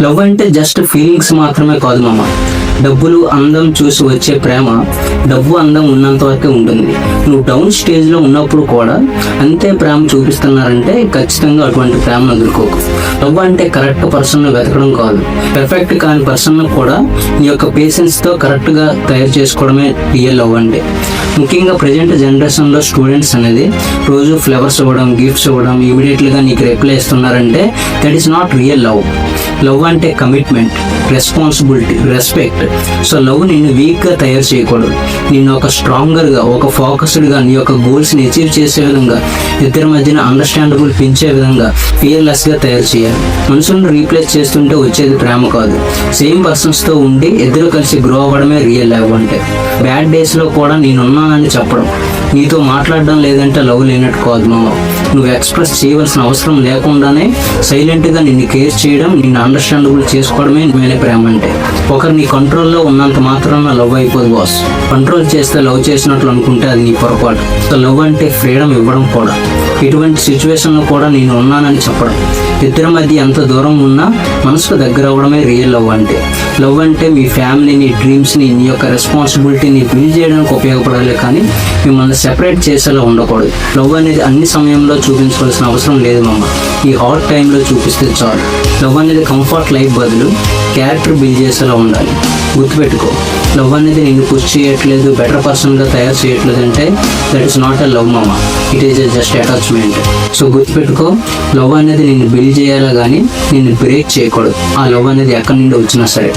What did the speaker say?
Love అంటే just feelings మాత్రమే కాదు మామ. డబ్బులు అందం చూసి వచ్చే ప్రేమ డబ్బు అందం ఉన్నంత వరకే ఉంటుంది. నువ్వు డౌన్ స్టేజ్లో ఉన్నప్పుడు కూడా అంతే ప్రేమ చూపిస్తున్నారంటే ఖచ్చితంగా అటువంటి ప్రేమను వదులుకోకు. లవ్ అంటే కరెక్ట్ పర్సన్ వెతకడం కాదు, పెర్ఫెక్ట్ కాని పర్సన్ కూడా నీ యొక్క పేషెన్స్తో కరెక్ట్గా తయారు చేసుకోవడమే రియల్ లవ్ అంటే. ముఖ్యంగా ప్రజెంట్ జనరేషన్లో స్టూడెంట్స్ అనేది రోజు ఫ్లవర్స్ ఇవ్వడం, గిఫ్ట్స్ ఇవ్వడం, ఇమీడియట్గా నీకు రిప్లై ఇస్తున్నారంటే that is not real love. Love అంటే commitment, responsibility, respect. So love నిన్ను వీక్గా తయారు చేయకూడదు, నిన్ను ఒక స్ట్రాంగర్గా, ఒక ఫోకస్డ్గా నీ యొక్క గోల్స్ని అచీవ్ చేసే విధంగా, ఇద్దరి మధ్యన అండర్స్టాండబుల్ పెంచే విధంగా ఫియర్లెస్గా తయారు చేయాలి. మనుషులను రీప్లేస్ చేస్తుంటే వచ్చేది ప్రేమ కాదు, సేమ్ పర్సన్స్తో ఉండి ఇద్దరు కలిసి గ్రో అవ్వడమే రియల్ లవ్ అంటే. బ్యాడ్ డేస్లో కూడా నేనున్నానని చెప్పడం, నీతో మాట్లాడడం లేదంటే లవ్ లేనట్టు కాదు మామ. నువ్వు ఎక్స్ప్రెస్ చేయవలసిన అవసరం లేకుండానే సైలెంట్గా నిన్ను కేర్ చేయడం, నిన్ను అండర్స్టాండబుల్ చేసుకోవడమే నిజమైన ప్రేమ అంటే. ఒకరు నీ కంట్రోల్లో ఉన్నంత మాత్రాన లవ్ అయిపోదు బాస్. కంట్రోల్ చేస్తే లవ్ చేసినట్లు అనుకుంటే అది నీ పొరపాటు. సో లవ్ అంటే ఫ్రీడమ్ ఇవ్వడం కూడా, ఎటువంటి సిచ్యువేషన్లో కూడా నేను ఉన్నానని చెప్పడం, ఇద్దరి మధ్య ఎంత దూరం ఉన్నా మనసుకు దగ్గర అవ్వడమే రియల్ లవ్ అంటే. లవ్ అంటే మీ ఫ్యామిలీని, డ్రీమ్స్ని, నీ యొక్క రెస్పాన్సిబిలిటీని బిల్డ్ చేయడానికి ఉపయోగపడాలి, కానీ మిమ్మల్ని సెపరేట్ చేసేలా ఉండకూడదు. లవ్ అనేది అన్ని సమయంలో చూపించవలసిన అవసరం లేదు మామ, ఈ హాట్ టైంలో చూపిస్తే చాలు. లవ్ అనేది కంఫర్ట్ లైఫ్ బదులు క్యారెక్టర్ బిల్డ్ చేసేలా ఉండాలి. గుర్తుపెట్టుకో, లవ్ అనేది నిన్ను పుష్ చేయట్లేదు, బెటర్ పర్సన్గా తయారు చేయట్లేదు అంటే that is not a love మామ, it is just attachment. So గుర్తుపెట్టుకో, లవ్ అనేది నిన్ను బిల్డ్ చేయాలి కానీ నిన్ను బ్రేక్ చేయకూడదు. ఆ లవ్ అనేది ఎక్కడి నుండి వచ్చినా సరే.